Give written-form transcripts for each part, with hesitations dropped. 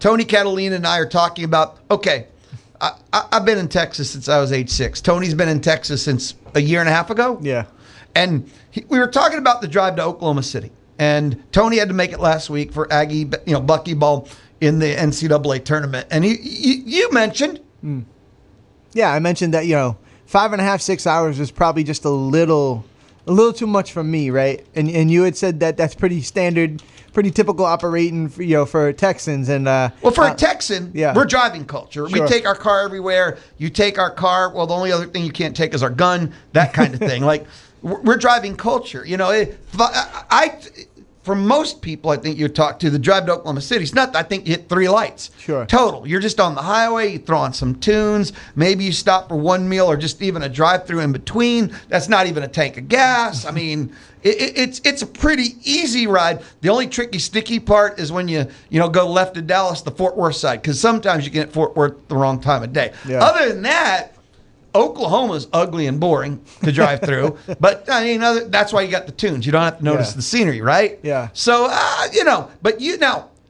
Tony Catalina and I are talking about, okay, I've been in Texas since I was age 6. Tony's been in Texas since a year and a half ago. Yeah. And we were talking about the drive to Oklahoma City. And Tony had to make it last week for Aggie, buckyball in the NCAA tournament. And you mentioned. Yeah, I mentioned that, 5.5, 6 hours is probably just a little too much for me, right? And you had said that that's pretty standard, pretty typical operating for Texans. And for a Texan, we're driving culture. Sure. We take our car everywhere. You take our car. Well, the only other thing you can't take is our gun. That kind of thing. Like we're driving culture. For most people, I think you talk to, the drive to Oklahoma City, it's not, I think you hit 3 lights. Sure. Total. You're just on the highway, you throw on some tunes, maybe you stop for one meal or just even a drive-through in between. That's not even a tank of gas. I mean, it's a pretty easy ride. The only tricky, sticky part is when you go left to Dallas, the Fort Worth side, because sometimes you get at Fort Worth the wrong time of day. Yeah. Other than that, Oklahoma's ugly and boring to drive through, but that's why you got the tunes. You don't have to notice the scenery, right? Yeah. So, but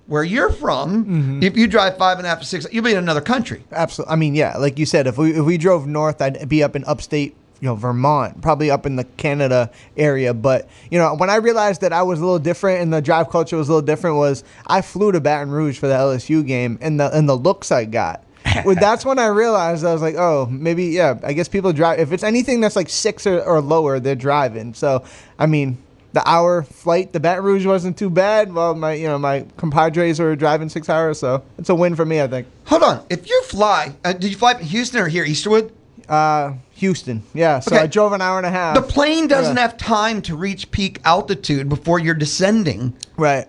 where you're from, if you drive 5.5 to 6, you'll be in another country. Absolutely. I mean, yeah, like you said, if we drove north, I'd be up in upstate, Vermont, probably up in the Canada area. But, when I realized that I was a little different and the drive culture was a little different was I flew to Baton Rouge for the LSU game and the looks I got. Well, that's when I realized, I was like, oh, maybe, I guess people drive. If it's anything that's like 6 or lower, they're driving. So, I mean, the hour flight to Baton Rouge wasn't too bad. Well, my compadres were driving 6 hours, so it's a win for me, I think. Hold on. If you fly, did you fly from Houston or here, Easterwood? Houston, yeah. So I drove an hour and a half. The plane doesn't have time to reach peak altitude before you're descending. Right.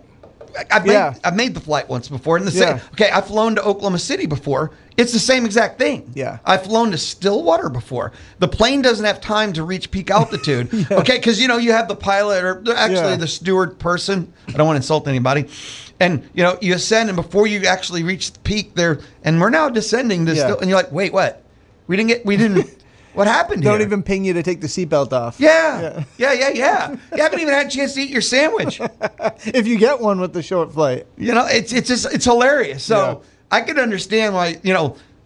I've made the flight once before. I've flown to Oklahoma City before. It's the same exact thing. Yeah. I've flown to Stillwater before. The plane doesn't have time to reach peak altitude. Okay, because you have the pilot or actually the steward person. I don't want to insult anybody. And you ascend, and before you actually reach the peak there, and we're now descending to and you're like, wait, what? We didn't. What happened here? Don't even ping you to take the seatbelt off. Yeah. You haven't even had a chance to eat your sandwich. If you get one with the short flight. It's hilarious. So I can understand why,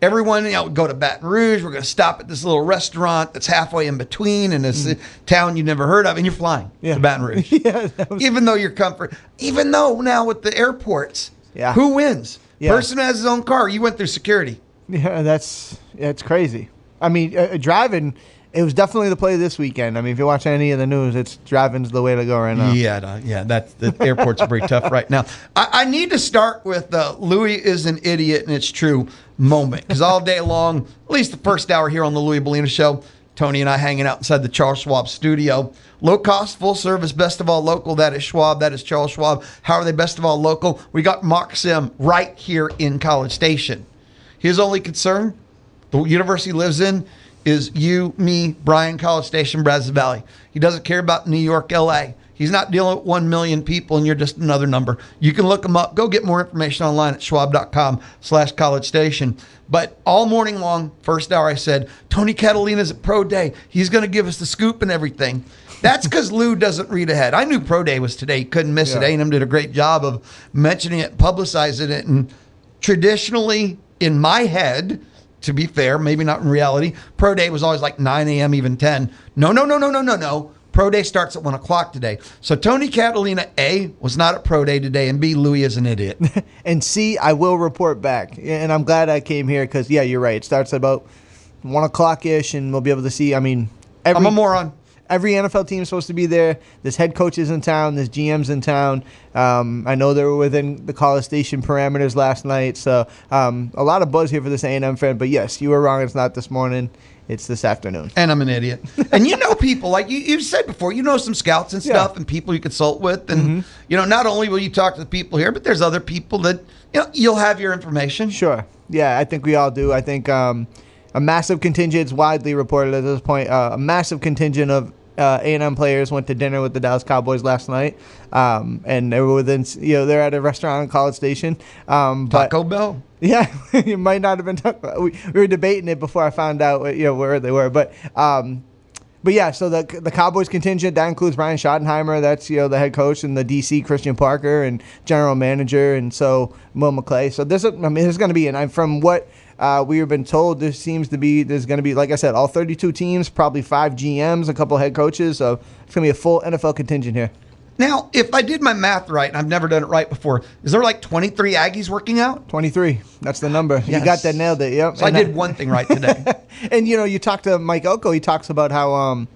everyone, go to Baton Rouge. We're going to stop at this little restaurant that's halfway in between in this town you've never heard of, and you're flying to Baton Rouge. Even though even though now with the airports, who wins? Person who has his own car. You went through security. Yeah, it's crazy. I mean, driving, it was definitely the play this weekend. I mean, if you watch any of the news, driving's the way to go right now. The airport's pretty tough right now. I need to start with Louis is an idiot and it's true moment, because all day long, at least the first hour here on the Louis Bellina Show, Tony and I hanging out inside the Charles Schwab studio. Low cost, full service, best of all local. That is Schwab. That is Charles Schwab. How are they best of all local? We got Mark Sim right here in College Station. His only concern, the university he lives in, is you, me, Brian, College Station, Brazos Valley. He doesn't care about New York, L.A. He's not dealing with 1 million people and you're just another number. You can look him up. Go get more information online at schwab.com/College Station. But all morning long, first hour, I said, Tony Catalina's at Pro Day. He's going to give us the scoop and everything. That's because Lou doesn't read ahead. I knew Pro Day was today. He couldn't miss it. A&M did a great job of mentioning it, publicizing it. And traditionally, in my head, to be fair, maybe not in reality, Pro Day was always like 9 a.m., even 10. No. Pro Day starts at 1 o'clock today. So Tony Catalina, A, was not at Pro Day today, and B, Louis is an idiot. And C, I will report back. And I'm glad I came here because, you're right. It starts at about 1 o'clock-ish, and we'll be able to see, I'm a moron. Every NFL team is supposed to be there. There's head coaches in town. There's GMs in town. I know they were within the College Station parameters last night. So a lot of buzz here for this A&M fan. But, yes, you were wrong. It's not this morning. It's this afternoon. And I'm an idiot. And people, like you said before, some scouts and stuff and people you consult with. And, not only will you talk to the people here, but there's other people that, you'll have your information. Sure. Yeah, I think we all do. I think a massive contingent, it's widely reported at this point, a massive contingent of A&M players went to dinner with the Dallas Cowboys last night, and they were within, they're at a restaurant in College Station. Taco Bell? Yeah, it might not have been Taco Bell. We were debating it before I found out, where they were. But But yeah, so the Cowboys contingent, that includes Brian Schottenheimer, that's the head coach, and the DC Christian Parker and general manager, and so Will McClay. So there's going to be, and from what we have been told, there's going to be, like I said, all 32 teams, probably 5 GMs, a couple head coaches. So it's going to be a full NFL contingent here. Now, if I did my math right, and I've never done it right before, is there like 23 Aggies working out? 23. That's the number. Yes. You got that, nailed it. Yep. So I did one thing right today. And, you talk to Mike Elko, he talks about how,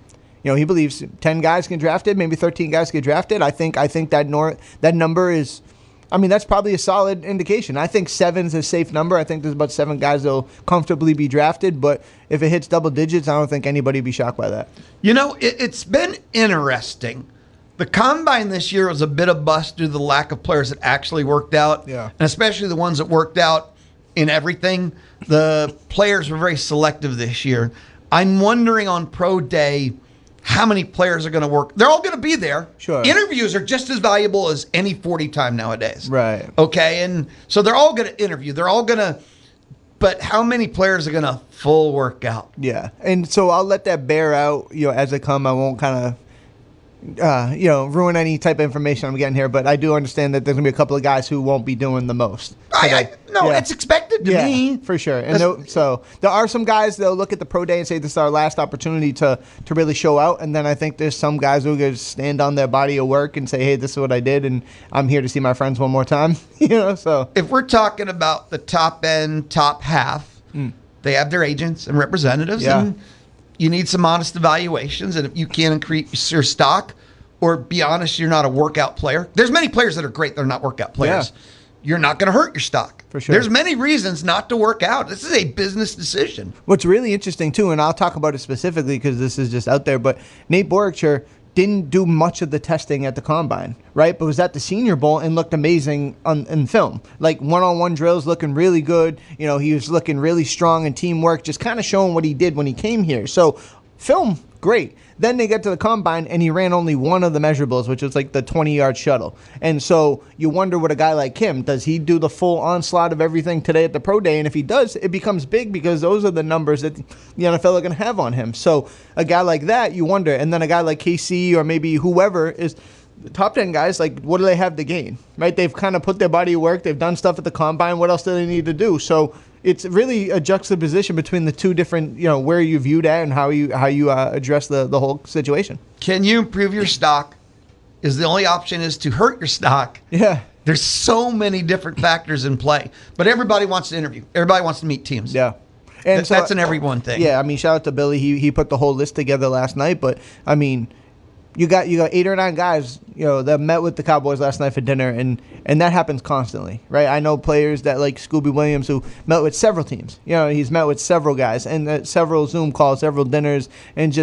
he believes 10 guys get drafted, maybe 13 guys get drafted. I think that number is, that's probably a solid indication. I think 7's a safe number. I think there's about 7 guys that will comfortably be drafted. But if it hits double digits, I don't think anybody would be shocked by that. It's been interesting. The combine this year was a bit of bust due to the lack of players that actually worked out. Yeah. And especially the ones that worked out in everything. The players were very selective this year. I'm wondering on Pro Day how many players are going to work. They're all going to be there. Sure. Interviews are just as valuable as any 40 time nowadays. Right. Okay. And so they're all going to interview. They're all going to. But how many players are going to full work out? Yeah. And so I'll let that bear out, as they come. I won't kind of ruin any type of information I'm getting here, but I do understand that there's gonna be a couple of guys who won't be doing the most. It's expected to me for sure. And so there are some guys that'll look at the pro day and say this is our last opportunity to really show out, and then I think there's some guys who will stand on their body of work and say, hey, this is what I did, and I'm here to see my friends one more time. So if we're talking about the top end, top half, they have their agents and representatives, and you need some honest evaluations, and if you can't increase your stock or be honest, you're not a workout player. There's many players that are great that are not workout players. Yeah. You're not going to hurt your stock. For sure. There's many reasons not to work out. This is a business decision. What's really interesting, too, and I'll talk about it specifically because this is just out there, but Nate Boricture didn't do much of the testing at the combine, right? But was at the Senior Bowl and looked amazing in film. Like one-on-one drills looking really good. He was looking really strong in teamwork, just kind of showing what he did when he came here. So film, great. Then they get to the combine, and he ran only one of the measurables, which was like the 20-yard shuttle. And so you wonder what a guy like him, does he do the full onslaught of everything today at the pro day? And if he does, it becomes big because those are the numbers that the NFL are going to have on him. So a guy like that, you wonder. And then a guy like KC or maybe whoever is the top 10 guys, like, what do they have to gain, right? They've kind of put their body to work. They've done stuff at the combine. What else do they need to do? So it's really a juxtaposition between the two different, where you view that and how you address the whole situation. Can you improve your stock? Is the only option is to hurt your stock? Yeah. There's so many different factors in play, but everybody wants to interview. Everybody wants to meet teams. Yeah. And so, that's an everyone thing. Yeah. Shout out to Billy. He put the whole list together last night, but you got 8 or 9 guys, that met with the Cowboys last night for dinner, and that happens constantly, right? I know players that like Scooby Williams who met with several teams. He's met with several guys and several Zoom calls, several dinners, and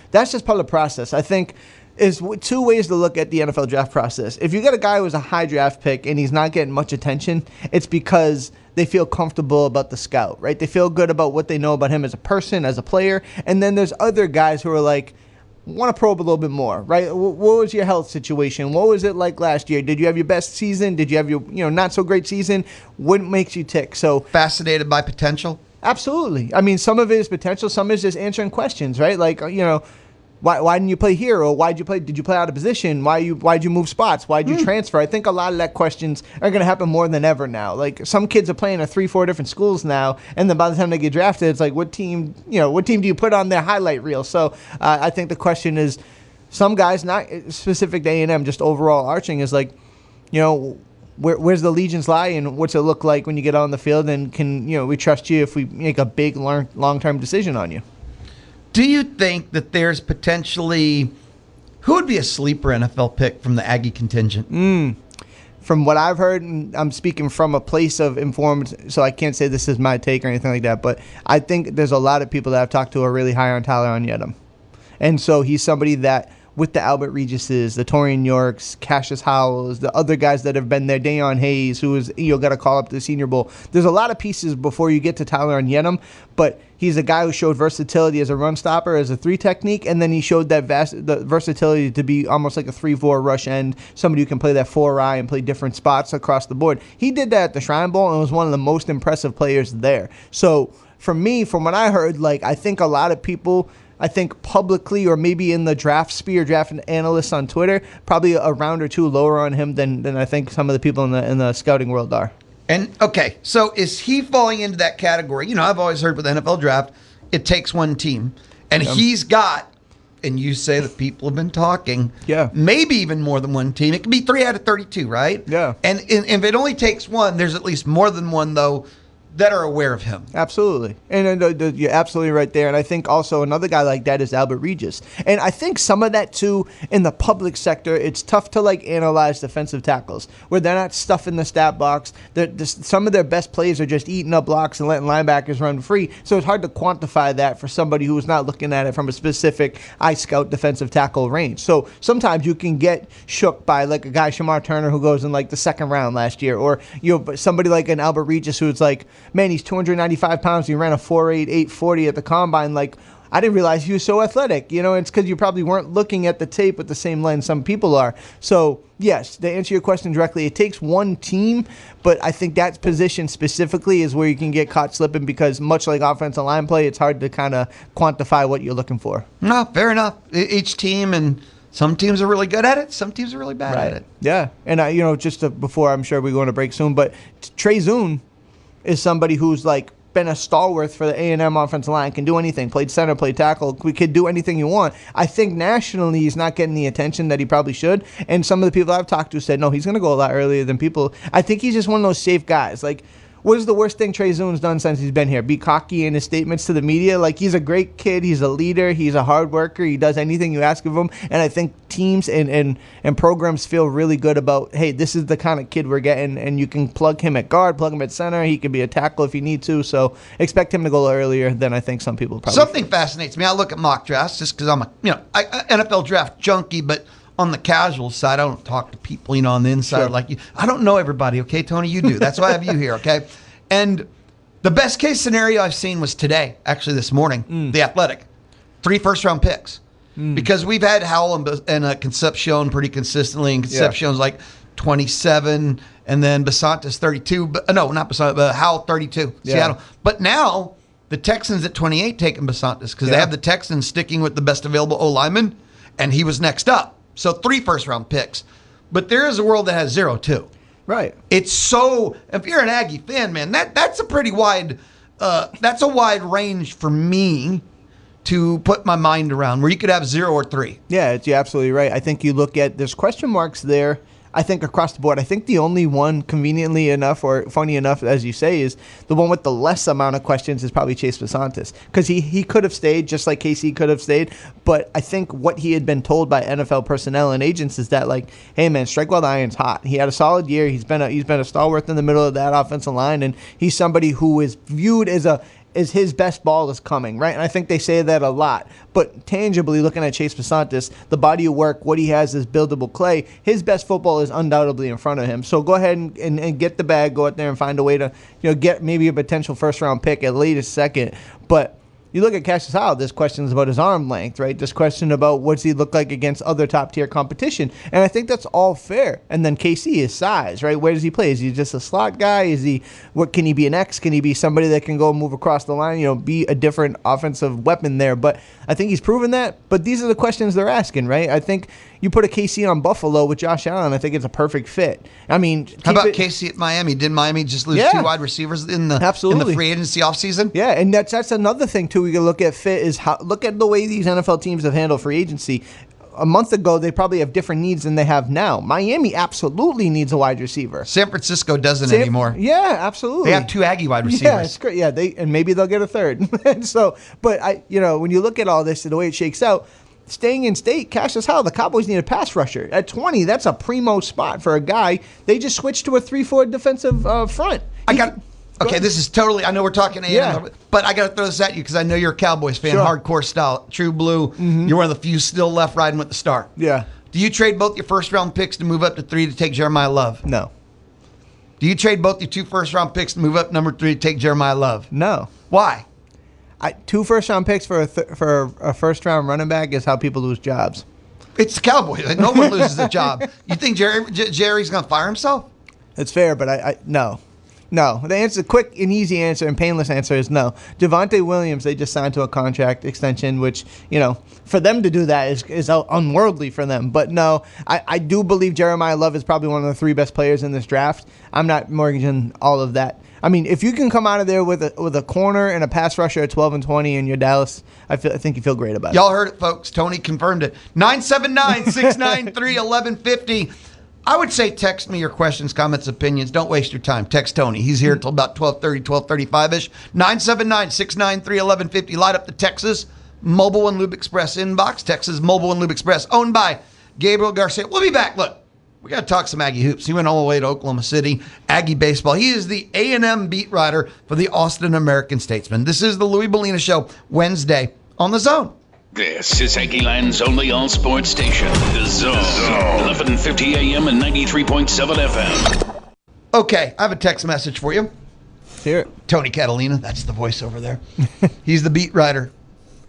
that's just part of the process. I think is 2 ways to look at the NFL draft process. If you got a guy who's a high draft pick and he's not getting much attention, it's because they feel comfortable about the scout, right? They feel good about what they know about him as a person, as a player, and then there's other guys who are like, want to probe a little bit more, right? What was your health situation? What was it like last year? Did you have your best season? Did you have your not so great season? What makes you tick? So fascinated by potential? Absolutely. Some of it is potential. Some is just answering questions, right? Like, why didn't you play here? Or did you play out of position? Why'd you move spots? Why'd you transfer? I think a lot of that questions are going to happen more than ever now. Like, some kids are playing at 3-4 different schools now, and then by the time they get drafted, it's like, what team do you put on their highlight reel? So I think the question is, some guys, not specific to A&M, just overall arching, is like, where's the allegiance lie, and what's it look like when you get on the field, and can we trust you if we make a big long-term decision on you? Do you think that there's potentially, who would be a sleeper NFL pick from the Aggie contingent? From what I've heard, and I'm speaking from a place of informed, so I can't say this is my take or anything like that, but I think there's a lot of people that I've talked to are really high on Tyler Onyedem. And so he's somebody that, with the Albert Regises, the Torian Yorks, Cassius Howells, the other guys that have been there, Dayon Hayes, who is got to call up to the Senior Bowl. There's a lot of pieces before you get to Tyler Onyedem, but he's a guy who showed versatility as a run stopper, as a 3 technique, and then he showed the versatility to be almost like a 3-4 rush end, somebody who can play that 4-eye and play different spots across the board. He did that at the Shrine Bowl and was one of the most impressive players there. So for me, from what I heard, like, I think a lot of people I think publicly or maybe in the draft sphere, draft analysts on Twitter, probably a round or two lower on him than I think some of the people in the scouting world are. And, okay, so is he falling into that category? You know, I've always heard with the NFL draft, it takes one team. And he's got, and you say that people have been talking, maybe even more than one team. It can be 3 out of 32, right? Yeah. And if it only takes one, there's at least more than one, though, that are aware of him. Absolutely. And you're absolutely right there. And I think also another guy like that is Albert Regis. And I think some of that, too, in the public sector, it's tough to, analyze defensive tackles, where they're not stuffing the stat box. Some of their best plays are just eating up blocks and letting linebackers run free. So it's hard to quantify that for somebody who's not looking at it from a specific iScout defensive tackle range. So sometimes you can get shook by, a guy, Shamar Turner, who goes in, the second round last year. Or, somebody like an Albert Regis who's man, he's 295 pounds. He ran a 4.8, 840 at the combine. I didn't realize he was so athletic. It's because you probably weren't looking at the tape with the same lens some people are. So, yes, to answer your question directly, it takes one team, but I think that position specifically is where you can get caught slipping because much like offensive line play, it's hard to kind of quantify what you're looking for. No, fair enough. Each team, and some teams are really good at it. Some teams are really bad at it. Yeah. And, before, I'm sure we're going to break soon, but Trey Zune is somebody who's been a stalwart for the A&M offensive line, can do anything, played center, played tackle, we could do anything you want. I think nationally he's not getting the attention that he probably should, and some of the people I've talked to said, no, he's going to go a lot earlier than people. I think he's just one of those safe guys. What is the worst thing Trey Zune's done since he's been here? Be cocky in his statements to the media. He's a great kid. He's a leader. He's a hard worker. He does anything you ask of him. And I think teams and programs feel really good about, hey, this is the kind of kid we're getting, and you can plug him at guard, plug him at center. He can be a tackle if you need to. So expect him to go earlier than I think some people probably Something fascinates me. I look at mock drafts just because I'm a NFL draft junkie, but on the casual side, I don't talk to people, on the inside like you. I don't know everybody, okay, Tony? You do. That's why I have you here, okay? And the best case scenario I've seen was today, actually this morning, The Athletic. 3 first-round picks. Because we've had Howell and Concepcion pretty consistently, and Concepcion's 27, and then Basantis 32. No, not Basantis, but Howell 32, Seattle. But now the Texans at 28 taking Basantis because they have the Texans sticking with the best available O-lineman, and he was next up. So 3 first-round picks. But there is a world that has 0, too. Right. It's so, if you're an Aggie fan, man, that's a pretty wide, that's a wide range for me to put my mind around, where you could have 0 or 3. Yeah, you're absolutely right. I think you look at, there's question marks there, I think, across the board. I think the only one, conveniently enough or funny enough, as you say, is the one with the less amount of questions is probably Chase Basantis. Because he could have stayed, just like KC could have stayed. But I think what he had been told by NFL personnel and agents is that, hey, man, strike while the iron's hot. He had a solid year. He's been a stalwart in the middle of that offensive line. And he's somebody who is viewed as his best ball is coming, right? And I think they say that a lot. But tangibly, looking at Chase Basantis, the body of work, what he has is buildable clay. His best football is undoubtedly in front of him. So go ahead and get the bag, go out there and find a way to get maybe a potential first-round pick at latest second. But you look at Cassius Howell, there's questions about his arm length, right? There's question about what does he look like against other top-tier competition. And I think that's all fair. And then KC is size, right? Where does he play? Is he just a slot guy? Can he be an X? Can he be somebody that can go move across the line, be a different offensive weapon there? But I think he's proven that. But these are the questions they're asking, right? I think you put a KC on Buffalo with Josh Allen, I think it's a perfect fit. I mean, how about KC at Miami? Didn't Miami just lose 2 wide receivers in the free agency offseason? Yeah, and that's another thing too. We can look at fit is look at the way these NFL teams have handled free agency. A month ago, they probably have different needs than they have now. Miami absolutely needs a wide receiver. San Francisco doesn't anymore. Yeah, absolutely. They have 2 Aggie wide receivers. Yeah, it's great. Yeah, and maybe they'll get a third. But when you look at all this and the way it shakes out, staying in state, Cassius Howell, the Cowboys need a pass rusher. At 20, that's a primo spot for a guy. They just switched to a 3-4 defensive front. Okay, this is totally, I know we're talking A&M, but I got to throw this at you because I know you're a Cowboys fan, hardcore style, true blue. You're one of the few still left riding with the star. Yeah. Do you trade both your first-round picks to move up to 3 to take Jeremiah Love? No. Do you trade both your 2 first-round picks to move up number 3 to take Jeremiah Love? No. Why? 2 first-round picks for a first-round running back is how people lose jobs. It's the Cowboys. No one loses a job. You think Jerry's going to fire himself? It's fair, but I no. No. The answer, quick and easy answer and painless answer is no. Javonte Williams, they just signed to a contract extension, which, for them to do that is unworldly for them. But no, I do believe Jeremiah Love is probably one of the 3 best players in this draft. I'm not mortgaging all of that. I mean, if you can come out of there with a corner and a pass rusher at 12 and 20 in your Dallas, I think you feel great about it. Y'all heard it, folks. Tony confirmed it. 979-693-1150. I would say text me your questions, comments, opinions. Don't waste your time. Text Tony. He's here until about 12:30, 12:35-ish. 979-693-1150. Light up the Texas Mobile and Lube Express inbox. Texas Mobile and Lube Express, owned by Gabriel Garcia. We'll be back. Look, we got to talk some Aggie hoops. He went all the way to Oklahoma City. Aggie baseball. He is the A&M beat writer for the Austin-American Statesman. This is the Louis Bellina Show, Wednesday on The Zone. This is Aggieland's only all-sports station, The Zone. 1150 AM and 93.7 FM. Okay, I have a text message for you. Hear it. Tony Catalina, that's the voice over there. He's the beat writer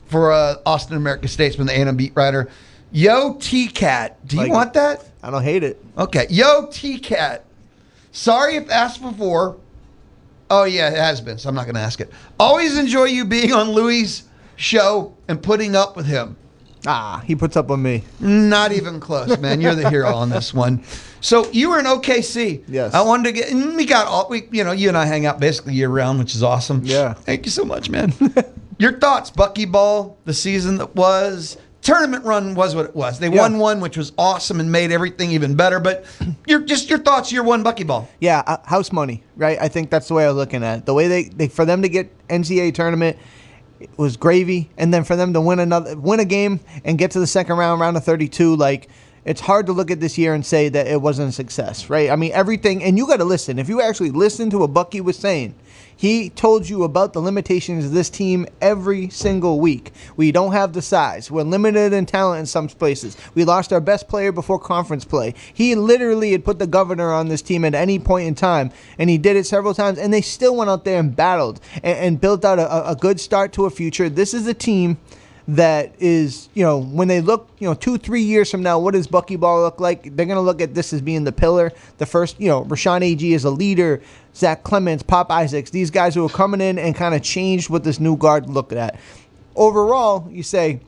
for Austin-American Statesman, the A&M beat writer. Yo, T-Cat. Do you want that? I don't hate it. Okay. Yo, T-Cat. Sorry if asked before. Oh, yeah, it has been, so I'm not going to ask it. Always enjoy you being on Louis' show and putting up with him. He puts up with me. Not even close, man. You're the hero on this one. So you were in OKC. Yes. I wanted to get, and you and I hang out basically year round, which is awesome. Yeah. Thank you so much, man. Your thoughts, Buckyball, the season that was, tournament run was what it was. They won one, which was awesome and made everything even better. But your thoughts, year one, Buckyball. Yeah, house money, right? I think that's the way I was looking at it. The way they for them to get NCAA tournament, it was gravy, and then for them to win a game and get to the second round of 32, it's hard to look at this year and say that it wasn't a success, right? I mean, everything, and you got to listen. If you actually listen to what Bucky was saying, he told you about the limitations of this team every single week. We don't have the size. We're limited in talent in some places. We lost our best player before conference play. He literally had put the governor on this team at any point in time, and he did it several times, and they still went out there and battled and built out a good start to a future. This is a team that is, when they look, 2-3 years from now, what does Buckyball look like? They're going to look at this as being the pillar. The first, Rashawn Agee is a leader, Zach Clements, Pop Isaacs, these guys who are coming in and kind of changed what this new guard looked at. Overall, you say,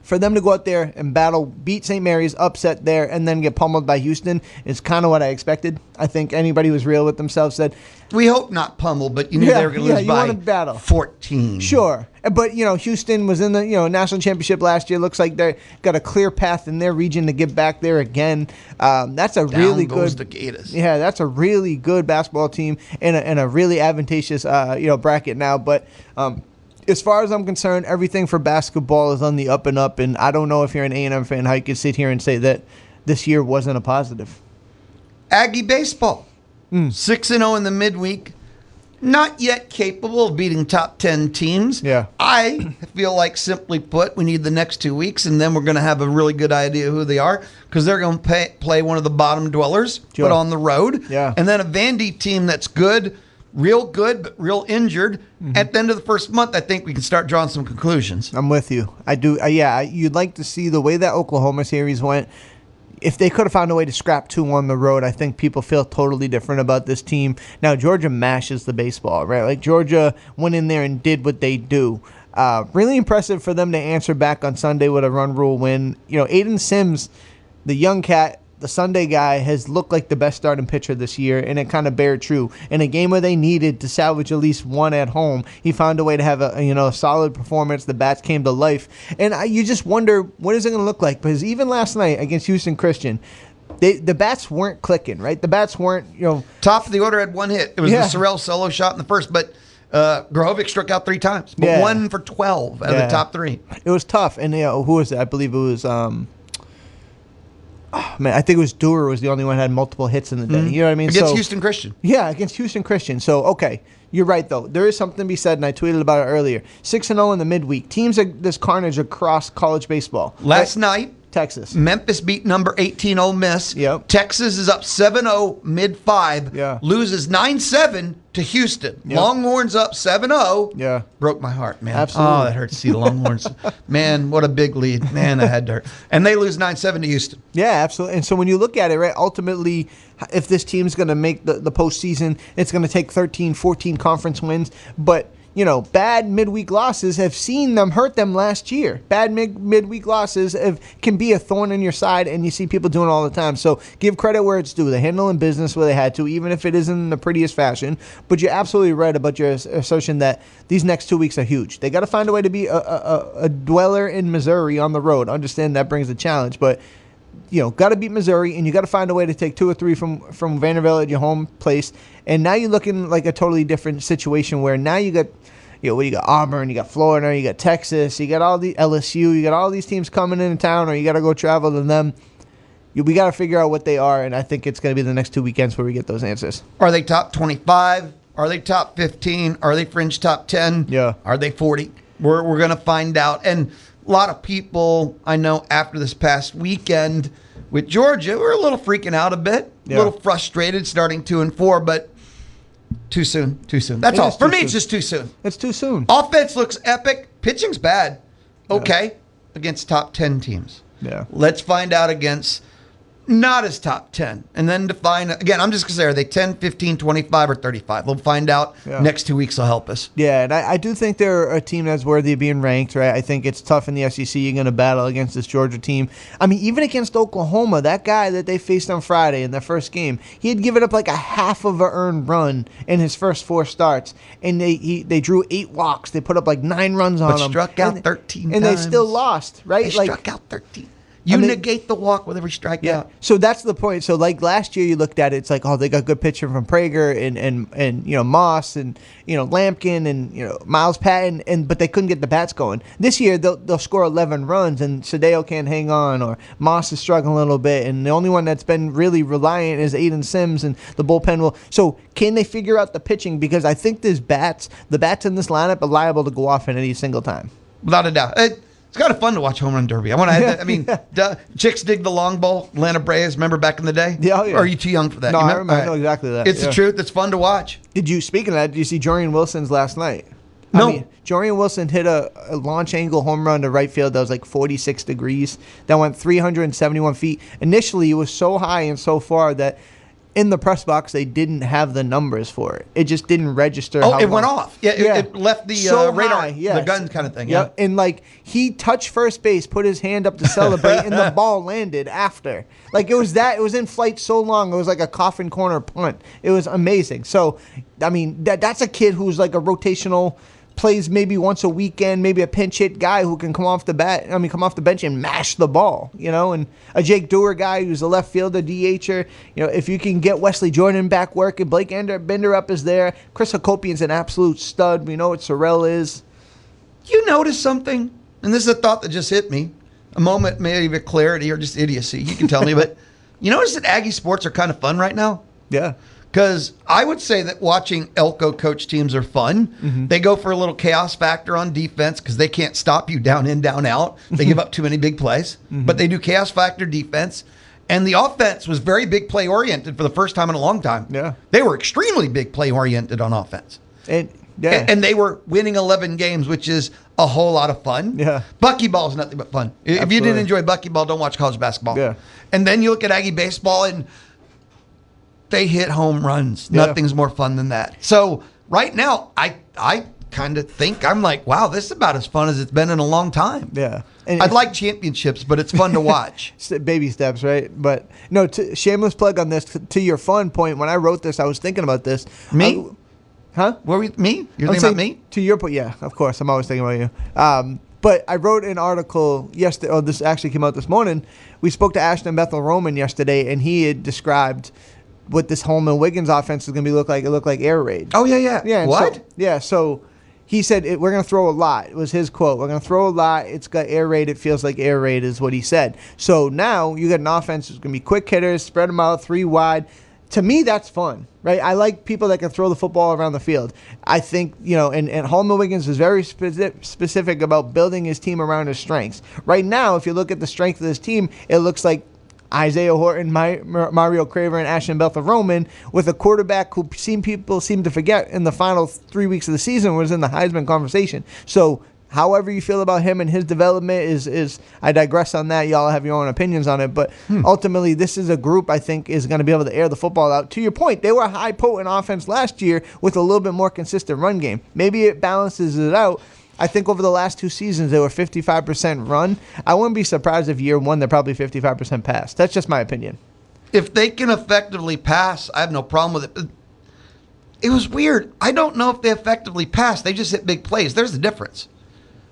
for them to go out there and battle, beat St. Mary's, upset there, and then get pummeled by Houston is kind of what I expected. I think anybody who was real with themselves said, we hope not pummeled, but you knew they were going to lose by battle. 14. Sure. But, Houston was in the, national championship last year. Looks like they got a clear path in their region to get back there again. That's a really good. Down goes the Gators. Yeah, that's a really good basketball team in a really advantageous, bracket now. But as far as I'm concerned, everything for basketball is on the up and up. And I don't know if you're an A&M fan how you could sit here and say that this year wasn't a positive. Aggie baseball. 6-0 in the midweek. Not yet capable of beating top 10 teams. Yeah. I feel like, simply put, we need the next 2 weeks, and then we're going to have a really good idea who they are, because they're going to play one of the bottom dwellers, but on the road. Yeah. And then a Vandy team that's good, but real injured. At the end of the first month, I think we can start drawing some conclusions. I'm with you. I do. You'd like to see the way that Oklahoma series went. If they could have found a way to scrap 2 on the road, I think people feel totally different about this team. Now, Georgia mashes the baseball, right? Like, Georgia went in there and did what they do. Really impressive for them to answer back on Sunday with a run rule win. Aiden Sims, the young cat, the Sunday guy, has looked like the best starting pitcher this year, and it kind of bare true. In a game where they needed to salvage at least one at home, he found a way to have a solid performance. The bats came to life, and you just wonder what is it going to look like, because even last night against Houston Christian, the bats weren't clicking, right? The bats weren't, Top of the order had one hit. It was the Sorrell solo shot in the first, but Grohovic struck out 3 times, but 1 for 12 out of the top 3. It was tough, and who was it? I believe it was. I think it was Dewar was the only one who had multiple hits in the day. You know what I mean? Against Houston Christian. Yeah, against Houston Christian. So, okay, you're right, though. There is something to be said, and I tweeted about it earlier. 6-0 in the midweek. Teams are this carnage across college baseball. Last night, Texas. Memphis beat number 18 Ole Miss. Yep. Texas is up 7-0 mid-5. Yeah. Loses 9-7 to Houston. Yep. Longhorns up 7-0. Yeah. Broke my heart, man. Absolutely. Oh, that hurts to see the Longhorns. Man, what a big lead. Man, that had to hurt. And they lose 9-7 to Houston. Yeah, absolutely. And so when you look at it, right, ultimately, if this team's going to make the postseason, it's going to take 13, 14 conference wins. But, bad midweek losses have seen them hurt them last year. Bad midweek losses can be a thorn in your side, and you see people doing it all the time. So give credit where it's due. They're handling business where they had to, even if it isn't in the prettiest fashion. But you're absolutely right about your assertion that these next 2 weeks are huge. They got to find a way to be a dweller in Missouri on the road. Understand that brings a challenge, but got to beat Missouri, and you got to find a way to take 2 or 3 from Vanderbilt at your home place. And now you're looking like a totally different situation where now you got, you got Auburn, you got Florida, you got Texas, you got all the LSU, you got all these teams coming into town, or you got to go travel to them. We got to figure out what they are, and I think it's going to be the next 2 weekends where we get those answers. Are they top 25? Are they top 15? Are they fringe top 10? Yeah. Are they 40? We're going to find out. And a lot of people I know after this past weekend with Georgia were a little freaking out a bit, a little frustrated starting 2-4, but too soon. That's all. For me, it's just too soon. It's too soon. Offense looks epic. Pitching's bad. Okay. Against top 10 teams. Yeah. Let's find out against not as top 10. And then define, again, I'm just going to say, are they 10, 15, 25, or 35? We'll find out. Next 2 weeks will help us. Yeah, and I do think they're a team that's worthy of being ranked, right? I think it's tough in the SEC. You're going to battle against this Georgia team. I mean, even against Oklahoma, that guy that they faced on Friday in their first game, he had given up like a half of an earned run in his first 4 starts. And they drew 8 walks. They put up like 9 runs on him. But struck out 13 times. And they still lost, right? They struck out 13. You negate the walk with every strikeout. So that's the point. So like last year, you looked at it, it's like, oh, they got good pitching from Prager and Moss and Lampkin and Miles Patton, but they couldn't get the bats going. This year they'll score 11 runs and Sadeo can't hang on, or Moss is struggling a little bit, and the only one that's been really reliant is Aiden Sims, and the bullpen will. So can they figure out the pitching? Because I think the bats in this lineup are liable to go off at any single time. Without a doubt. It's kind of fun to watch home run derby. Chicks dig the long ball. Atlanta Braves, remember back in the day? Yeah. Or are you too young for that? No, I remember. I know exactly that. It's the truth. It's fun to watch. Speaking of that, did you see Jorian Wilson's last night? No. Jorian Wilson hit a launch angle home run to right field that was like 46 degrees. That went 371 feet. Initially, it was so high and so far that in the press box, they didn't have the numbers for it. It just didn't register. Oh, it went off. Yeah, it left the radar, high, the gun kind of thing. Yep. Yeah. And he touched first base, put his hand up to celebrate, and the ball landed after. It was in flight so long, it was like a coffin corner punt. It was amazing. So, I mean, that's a kid who's like a rotational, plays maybe once a weekend, maybe a pinch hit guy who can come off the bench and mash the ball, and a Jake Dewar guy who's a left fielder, DHer. If you can get Wesley Jordan back working, Blake Binderup is there. Chris Hakopian's an absolute stud. We know what Sorrell is. You notice something, and this is a thought that just hit me, a moment maybe of clarity or just idiocy. You can tell me, but you notice that Aggie sports are kind of fun right now? Yeah. Because I would say that watching Elko coach teams are fun. Mm-hmm. They go for a little chaos factor on defense because they can't stop you down in, down out. They give up too many big plays. Mm-hmm. But they do chaos factor defense. And the offense was very big play oriented for the first time in a long time. Yeah. They were extremely big play oriented on offense. And they were winning 11 games, which is a whole lot of fun. Yeah. Buckyball is nothing but fun. Absolutely. If you didn't enjoy Buckyball, don't watch college basketball. Yeah. And then you look at Aggie baseball and they hit home runs. Yeah. Nothing's more fun than that. So right now, I kind of think I'm like, wow, this is about as fun as it's been in a long time. Yeah. I'd like championships, but it's fun to watch. Baby steps, right? But no, shameless plug on this. To your fun point, when I wrote this, I was thinking about this. Me? Huh? Me? You're thinking about me? To your point, yeah, of course. I'm always thinking about you. But I wrote an article yesterday. Oh, this actually came out this morning. We spoke to Ashton Bethel Roman yesterday, and he had described what this Holman Wiggins offense is going to look like. It looked like air raid. Oh, yeah. Yeah. What? So he said, we're going to throw a lot. It was his quote. We're going to throw a lot. It's got air raid. It feels like air raid is what he said. So now you got an offense that's going to be quick hitters, spread them out, 3 wide. to me, that's fun, right? I like people that can throw the football around the field. I think, and Holman Wiggins is very specific about building his team around his strengths. Right now, if you look at the strength of this team, it looks like Isaiah Horton, Mario Craver, and Ashton Belther-Roman with a quarterback who people seem to forget in the final 3 weeks of the season was in the Heisman conversation. So however you feel about him and his development is I digress on that. Y'all have your own opinions on it. But ultimately, this is a group I think is going to be able to air the football out. To your point, they were a high potent offense last year with a little bit more consistent run game. Maybe it balances it out. I think over the last 2 seasons, they were 55% run. I wouldn't be surprised if year one, they're probably 55% pass. That's just my opinion. If they can effectively pass, I have no problem with it. It was weird. I don't know if they effectively passed. They just hit big plays. There's the difference.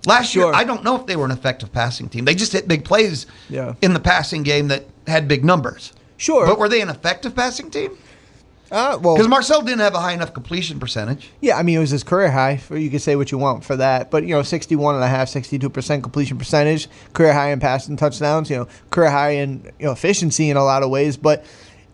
Last year, I don't know if they were an effective passing team. They just hit big plays in the passing game that had big numbers. Sure. But were they an effective passing team? Well, because Marcel didn't have a high enough completion percentage. Yeah, I mean, it was his career high. You could say what you want for that. But, 62% completion percentage, career high in passing touchdowns, career high in efficiency in a lot of ways. But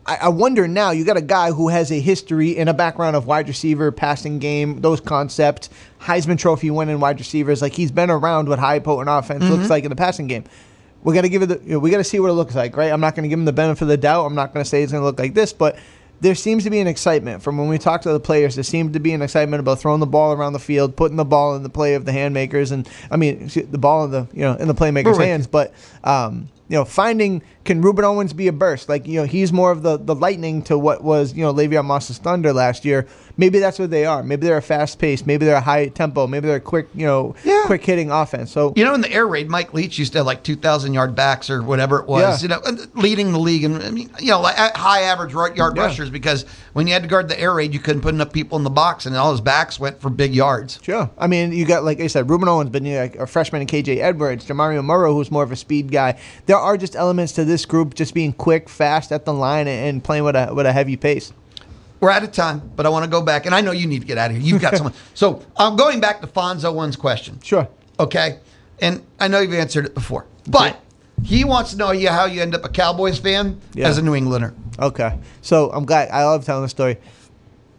I wonder now, you got a guy who has a history and a background of wide receiver, passing game, those concepts, Heisman Trophy winning wide receivers. Like, he's been around what high potent offense looks like in the passing game. We got to give it we got to see what it looks like, right? I'm not going to give him the benefit of the doubt. I'm not going to say it's going to look like this, but there seems to be an excitement from when we talk to the players. There seems to be an excitement about throwing the ball around the field, putting the ball in the play of the handmakers, and the ball in the in the playmakers' hands. But finding, can Reuben Owens be a burst? Like, he's more of the lightning to what was, Le'Veon Moss's thunder last year. Maybe that's what they are. Maybe they're a fast pace. Maybe they're a high tempo. Maybe they're a quick, quick hitting offense. So, in the air raid, Mike Leach used to have like 2,000 yard backs or whatever it was, leading the league and, like high average yard rushers, because when you had to guard the air raid, you couldn't put enough people in the box and all his backs went for big yards. Sure. I mean, you got, like I said, Reuben Owens, but a freshman in KJ Edwards, Jamario Murrow, who's more of a speed guy. There are just elements to this group just being quick, fast at the line and playing with a heavy pace. We're out of time, but I want to go back, and I know you need to get out of here. You've got someone. So I'm going back to Fonzo One's question. Sure. Okay? And I know you've answered it before, but he wants to know how you end up a Cowboys fan as a New Englander. Okay. So I'm glad. I love telling the story.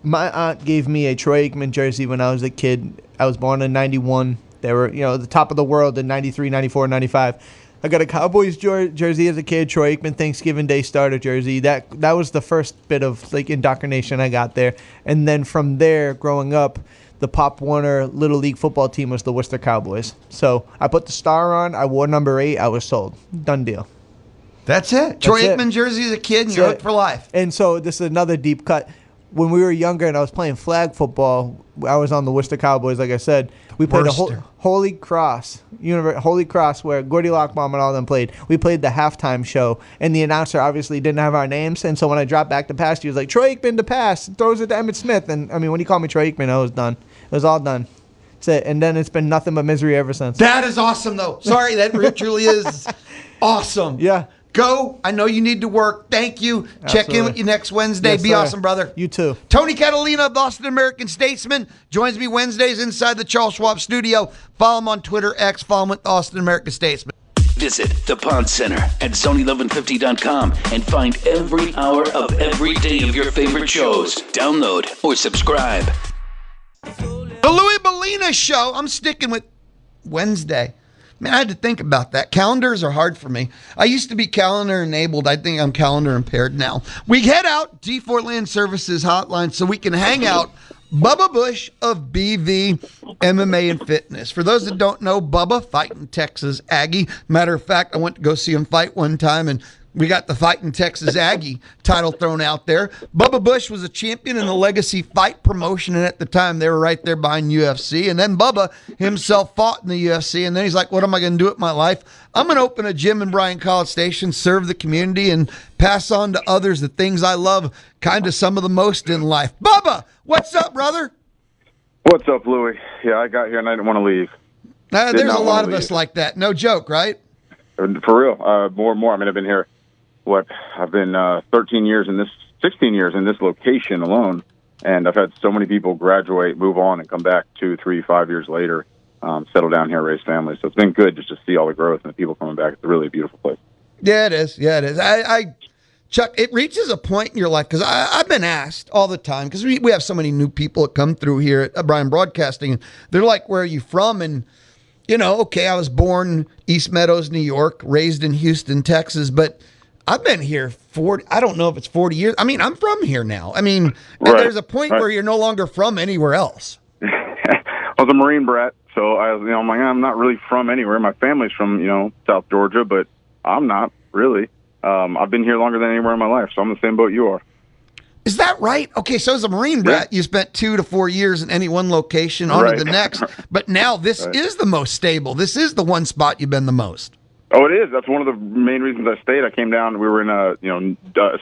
My aunt gave me a Troy Aikman jersey when I was a kid. I was born in 91. They were, the top of the world in 93, 94, 95. I got a Cowboys jersey as a kid, Troy Aikman Thanksgiving Day starter jersey. That was the first bit of indoctrination I got there. And then from there, growing up, the Pop Warner Little League football team was the Worcester Cowboys. So I put the star on. I wore number 8. I was sold. Done deal. That's it. Troy Aikman jersey as a kid, and you're hooked for life. And so this is another deep cut. When we were younger and I was playing flag football, I was on the Worcester Cowboys, like I said. We played Holy Cross, where Gordy Lockbaum and all them played. We played the halftime show, and the announcer obviously didn't have our names. And so when I dropped back to pass, he was like, Troy Aikman to pass, throws it to Emmitt Smith. And, when he called me Troy Aikman, I was done. It was all done. That's it. And then it's been nothing but misery ever since. That is awesome, though. Sorry, that truly is awesome. Yeah. Go. I know you need to work. Thank you. Absolutely. Check in with you next Wednesday. Yes, Be sir. awesome, brother. You too. Tony Catalina of the Austin-American Statesman joins me Wednesdays inside the Charles Schwab studio. Follow him on Twitter, X. Follow him at the Austin-American Statesman. Visit the Pod Center at zone1150.com and find every hour of every day of your favorite shows. Download or subscribe. The Louis Bellina Show. I'm sticking with Wednesday. Man, I had to think about that. Calendars are hard for me. I used to be calendar enabled. I think I'm calendar impaired now. We head out G4 Land Services hotline so we can hang out. Bubba Bush of BV MMA and Fitness. For those that don't know, Bubba fighting Texas Aggie. Matter of fact, I went to go see him fight one time, and we got the Fighting Texas Aggie title thrown out there. Bubba Bush was a champion in the Legacy Fight promotion, and at the time, they were right there behind UFC. And then Bubba himself fought in the UFC, and then he's like, what am I going to do with my life? I'm going to open a gym in Bryan College Station, serve the community, and pass on to others the things I love, kind of some of the most in life. Bubba, what's up, brother? What's up, Louie? Yeah, I got here, and I didn't want to leave. There's a lot of us like that. No joke, right? For real. More and more. I mean, I've been here. I've been 16 years in this location alone, and I've had so many people graduate, move on, and come back 2, 3, 5 years later, settle down here, raise families. So it's been good just to see all the growth and the people coming back. It's a really beautiful place. Yeah, it is. Yeah, it is. Chuck, it reaches a point in your life, because I've been asked all the time, because we have so many new people that come through here at Brian Broadcasting. They're like, where are you from? And, okay, I was born East Meadows, New York, raised in Houston, Texas, but I've been here I don't know if it's 40 years. I mean, I'm from here now. I mean, and Right. there's a point where you're no longer from anywhere else. I was a Marine brat, so I'm like, I'm not really from anywhere. My family's from, South Georgia, but I'm not really. I've been here longer than anywhere in my life, so I'm the same boat you are. Is that right? Okay, so as a Marine brat, you spent 2 to 4 years in any one location, on to the next. But now this is the most stable. This is the one spot you've been the most. Oh, it is. That's one of the main reasons I stayed. I came down. We were in a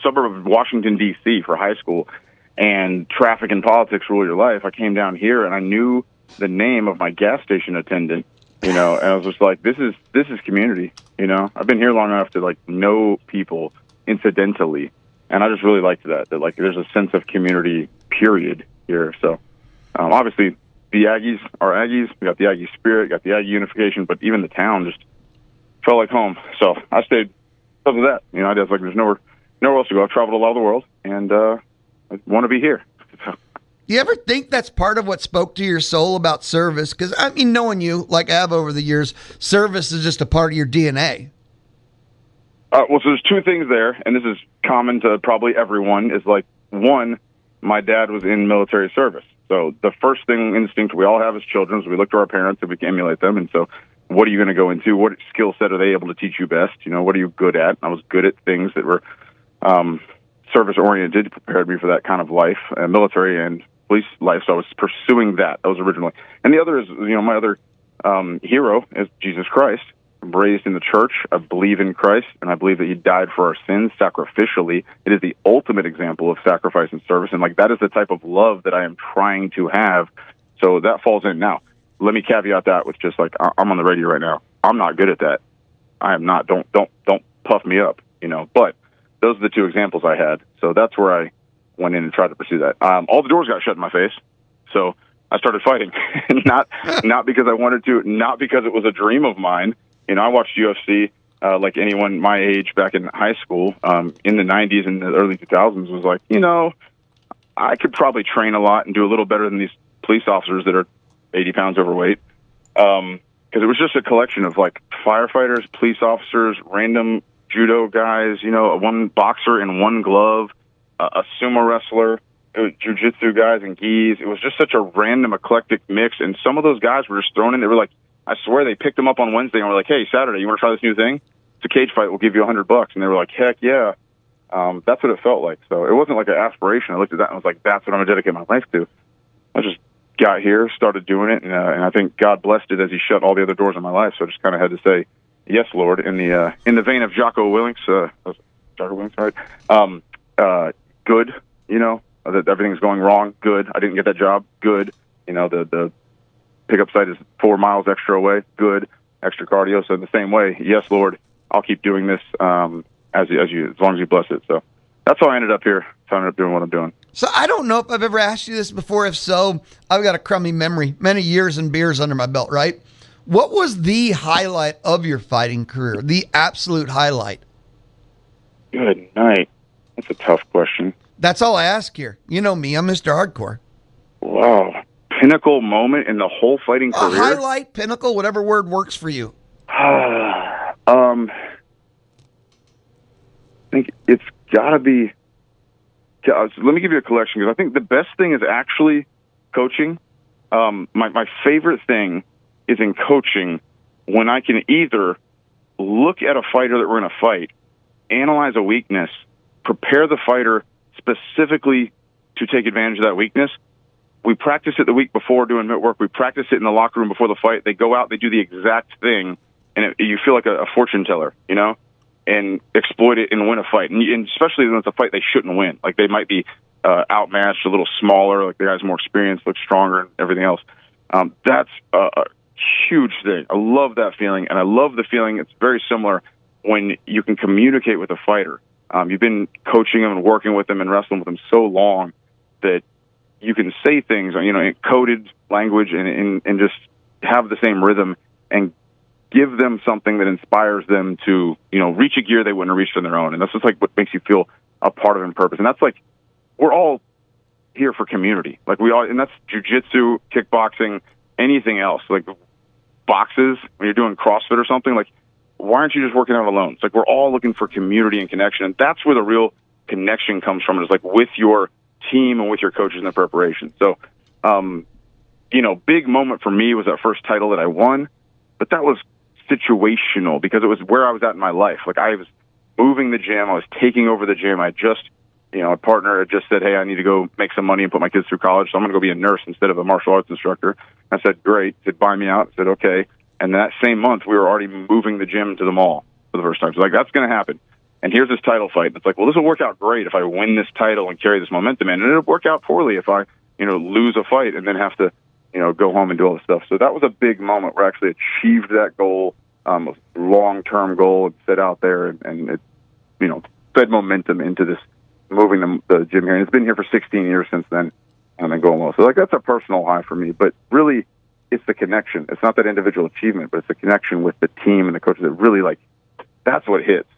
suburb of Washington, D.C. for high school, and traffic and politics rule your life. I came down here, and I knew the name of my gas station attendant, and I was just like, this is community, I've been here long enough to, know people incidentally, and I just really liked that, there's a sense of community, period, here. So, obviously, the Aggies are Aggies. We got the Aggie spirit, got the Aggie unification, but even the town just felt like home. So I stayed because of that. I just there's nowhere else to go. I've traveled a lot of the world, and I want to be here. You ever think that's part of what spoke to your soul about service? Because, knowing you, like I have over the years, service is just a part of your DNA. So there's two things there, and this is common to probably everyone, is one, my dad was in military service. So the first instinct we all have as children is we look to our parents and we can emulate them. And so what are you going to go into? What skill set are they able to teach you best? What are you good at? I was good at things that were service-oriented, prepared me for that kind of life, military and police life. So I was pursuing that. That was originally. And the other is, my other hero is Jesus Christ. I'm raised in the church. I believe in Christ, and I believe that he died for our sins sacrificially. It is the ultimate example of sacrifice and service, and that is the type of love that I am trying to have. So that falls in. Now, let me caveat that with just I'm on the radio right now. I'm not good at that. I am not. Don't puff me up, But those are the two examples I had. So that's where I went in and tried to pursue that. All the doors got shut in my face, so I started fighting. not because I wanted to, not because it was a dream of mine. I watched UFC like anyone my age back in high school in the 90s and the early 2000s was I could probably train a lot and do a little better than these police officers that are 80 pounds overweight. Because it was just a collection of firefighters, police officers, random judo guys, one boxer in one glove, a sumo wrestler, jiu-jitsu guys in gis. It was just such a random, eclectic mix. And some of those guys were just thrown in. They were I swear they picked them up on Wednesday and were like, hey, Saturday, you want to try this new thing? It's a cage fight. We'll give you $100. And they were like, heck yeah. That's what it felt like. So it wasn't like an aspiration. I looked at that and was like, that's what I'm going to dedicate my life to. I just got here, started doing it, and I think God blessed it as he shut all the other doors in my life. So I just kind of had to say, yes, Lord, in the vein of Jocko Willink, right? Good, that everything's going wrong. Good. I didn't get that job. Good. The pickup site is 4 miles extra away. Good. Extra cardio. So in the same way, yes, Lord, I'll keep doing this as long as you bless it. So that's how I ended up here. That's how I ended up doing what I'm doing. So I don't know if I've ever asked you this before. If so, I've got a crummy memory. Many years and beers under my belt, right? What was the highlight of your fighting career? The absolute highlight? Good night. That's a tough question. That's all I ask here. You know me. I'm Mr. Hardcore. Wow. Pinnacle moment in the whole fighting career? Highlight, pinnacle, whatever word works for you. I think it's got to be... Let me give you a collection, because I think the best thing is actually coaching. My favorite thing is in coaching when I can either look at a fighter that we're going to fight, analyze a weakness, prepare the fighter specifically to take advantage of that weakness. We practice it the week before doing mitt work. We practice it in the locker room before the fight. They go out, they do the exact thing, and you feel like a fortune teller, and exploit it and win a fight. And especially when it's a fight they shouldn't win. They might be outmatched, a little smaller, the guy's more experienced, looks stronger, and everything else. That's a huge thing. I love that feeling, and I love the feeling it's very similar when you can communicate with a fighter. You've been coaching them and working with them and wrestling with them so long that you can say things, in coded language and just have the same rhythm and give them something that inspires them to, reach a gear they wouldn't have reached on their own. And that's just like what makes you feel a part of it in purpose. And that's like, we're all here for community. Like and that's jiu-jitsu, kickboxing, anything else. Like boxes, when you're doing CrossFit or something, like, why aren't you just working out alone? It's like, we're all looking for community and connection. And that's where the real connection comes from, is like with your team and with your coaches in the preparation. So, big moment for me was that first title that I won, but that was situational because it was where I was at in my life. Like, I was moving the gym. I was taking over the gym. I just, a partner had just said, hey, I need to go make some money and put my kids through college, so I'm going to go be a nurse instead of a martial arts instructor. I said, great. He said, buy me out. I said, okay. And that same month, we were already moving the gym to the mall for the first time. So, like, that's going to happen. And here's this title fight. And it's like, well, this will work out great if I win this title and carry this momentum in. And it'll work out poorly if I, lose a fight and then have to, go home and do all this stuff. So that was a big moment where I actually achieved that goal, a long-term goal, and set out there, and it, fed momentum into this, moving the gym here. And it's been here for 16 years since then, and then going well. So, like, that's a personal high for me. But really, it's the connection. It's not that individual achievement, but it's the connection with the team and the coaches that really, like, that's what hits,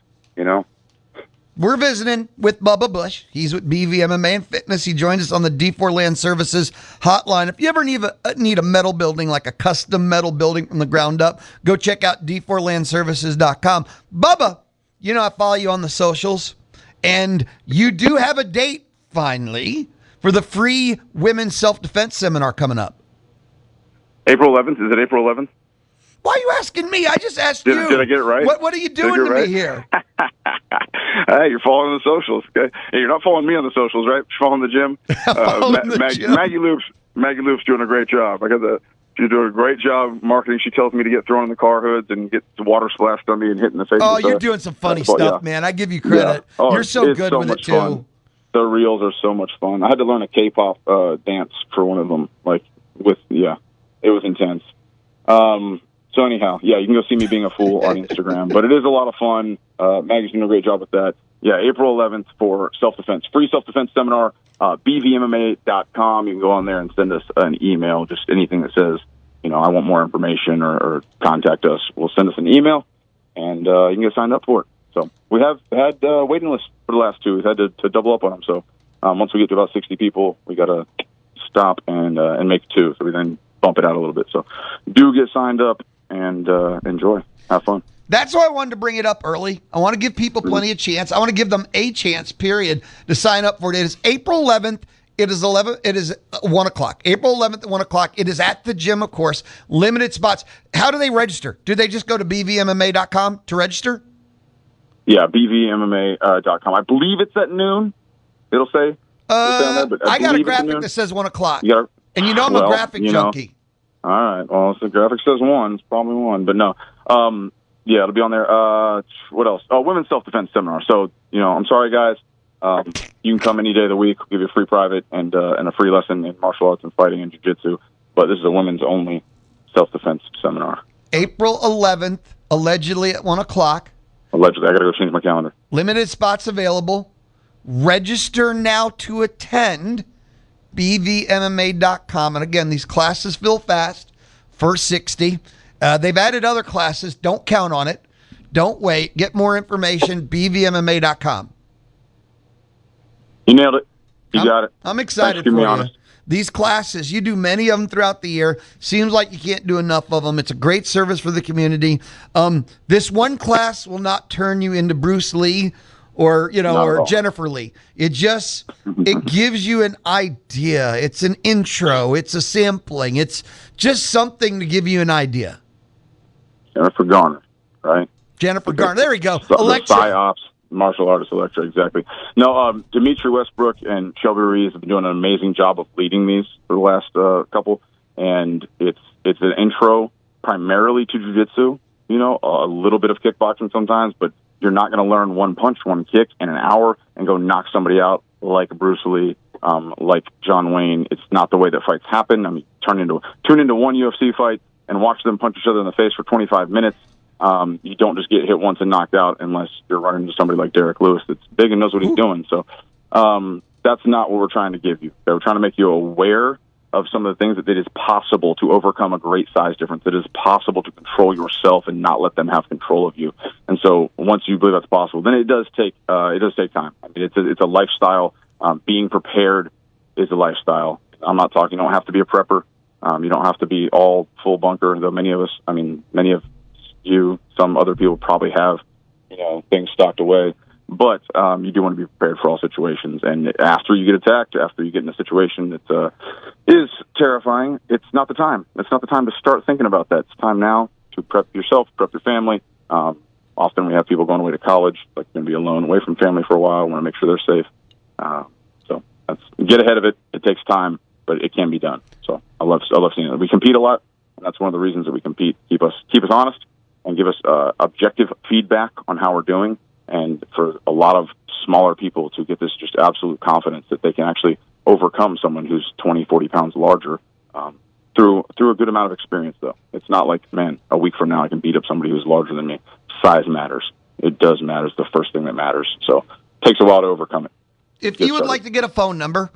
We're visiting with Bubba Bush. He's with BV MMA and Fitness. He joined us on the D4 Land Services hotline. If you ever need a metal building, like a custom metal building from the ground up, go check out d4landservices.com. Bubba, I follow you on the socials, and you do have a date, finally, for the free women's self-defense seminar coming up. April 11th? Is it April 11th? Why are you asking me? I just asked you. Did I get it right? What are you doing to me here? Hey, you're following the socials. Okay? Hey, you're not following me on the socials, right? You're following the gym. Gym. Maggie Loop's doing a great job. She's doing a great job marketing. She tells me to get thrown in the car hoods and get the water splashed on me and hit in the face. Oh, you're doing some funny stuff, man. I give you credit. Yeah. Oh, you're so good with it, too. Fun. The reels are so much fun. I had to learn a K-pop dance for one of them. It was intense. So anyhow, you can go see me being a fool on Instagram. But it is a lot of fun. Maggie's doing a great job with that. Yeah, April 11th for self-defense. Free self-defense seminar, bvmma.com. You can go on there and send us an email, just anything that says, I want more information or contact us. We'll send us an email, and you can get signed up for it. So we have had waiting lists for the last two. We've had to double up on them. So once we get to about 60 people, we got to stop and make two. So we then bump it out a little bit. So do get signed up and enjoy. Have fun. That's why I wanted to bring it up early. I want to give people plenty of chance. I want to give them a chance, period, to sign up for it. It is April 11th. It is 1 o'clock. April 11th at 1 o'clock. It is at the gym, of course. Limited spots. How do they register? Do they just go to bvmma.com to register? Yeah, bvmma.com. I believe it's at noon. It'll say. I got a graphic that says 1 o'clock. And I'm a graphic junkie. All right. Well, if the graphic says 1, it's probably 1. But no. It'll be on there. What else? Oh, women's self-defense seminar. So, I'm sorry, guys. You can come any day of the week. We'll give you a free private and a free lesson in martial arts and fighting and jiu-jitsu. But this is a women's only self-defense seminar. April 11th, allegedly at 1 o'clock. Allegedly. I got to go change my calendar. Limited spots available. Register now to attend. bvmma.com. And again, these classes fill fast. First 60. They've added other classes. Don't count on it. Don't wait. Get more information. bvmma.com. You nailed it. You got it. I'm excited for you. These classes, you do many of them throughout the year. Seems like you can't do enough of them. It's a great service for the community. This one class will not turn you into Bruce Lee or Jennifer Lee. It gives you an idea. It's an intro. It's a sampling. It's just something to give you an idea. Jennifer Garner, right? Jennifer Garner. There we go. The PsyOps, martial artist Electra, exactly. No, Dimitri Westbrook and Shelby Reeves have been doing an amazing job of leading these for the last couple, and it's an intro primarily to jiu-jitsu, a little bit of kickboxing sometimes, but you're not going to learn one punch, one kick in an hour and go knock somebody out like Bruce Lee, like John Wayne. It's not the way that fights happen. I mean, tune into one UFC fight and watch them punch each other in the face for 25 minutes. You don't just get hit once and knocked out unless you're running into somebody like Derek Lewis that's big and knows what he's doing. So that's not what we're trying to give you. We're trying to make you aware of some of the things that it is possible to overcome a great size difference. It is possible to control yourself and not let them have control of you. And so once you believe that's possible, then it does take time. I mean, it's a lifestyle. Being prepared is a lifestyle. I'm not talking, you don't have to be a prepper. You don't have to be all full bunker, though many of you, some other people probably have, things stocked away. But you do want to be prepared for all situations. And after you get attacked, after you get in a situation that is terrifying, it's not the time. It's not the time to start thinking about that. It's time now to prep yourself, prep your family. Often we have people going away to college, like going to be alone, away from family for a while, want to make sure they're safe. So get ahead of it. It takes time, but it can be done. So I love seeing it. We compete a lot, and that's one of the reasons that we compete. Keep us honest and give us objective feedback on how we're doing. And for a lot of smaller people to get this just absolute confidence that they can actually overcome someone who's 20, 40 pounds larger through a good amount of experience, though. It's not like, man, a week from now I can beat up somebody who's larger than me. Size matters. It does matter. It's the first thing that matters. So it takes a while to overcome it. If you would like to get a phone number,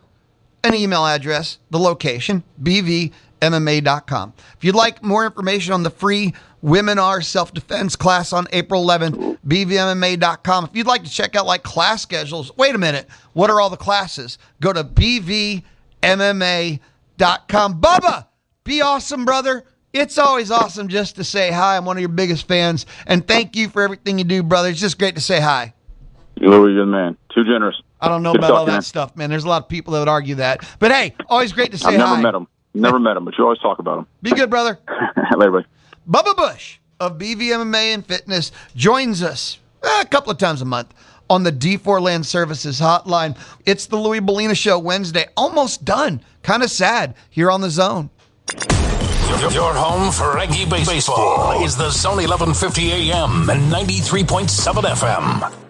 an email address, the location, bvmma.com. If you'd like more information on the free Women Are Self-Defense class on April 11th, bvmma.com. If you'd like to check out like class schedules, wait a minute, what are all the classes? Go to bvmma.com. Bubba, be awesome, brother. It's always awesome just to say hi. I'm one of your biggest fans, and thank you for everything you do, brother. It's just great to say hi. Louie, you're the man. Too generous. I don't know about all that stuff, man. There's a lot of people that would argue that. But hey, always great to say hi. I've never met him, but you always talk about him. Be good, brother. Later, buddy. Bubba Bush of BVMMA and Fitness joins us a couple of times a month on the D4 Land Services hotline. It's the Louie Bellina Show Wednesday. Almost done. Kind of sad here on The Zone. Your home for Aggie baseball is the Zone 1150 AM and 93.7 FM.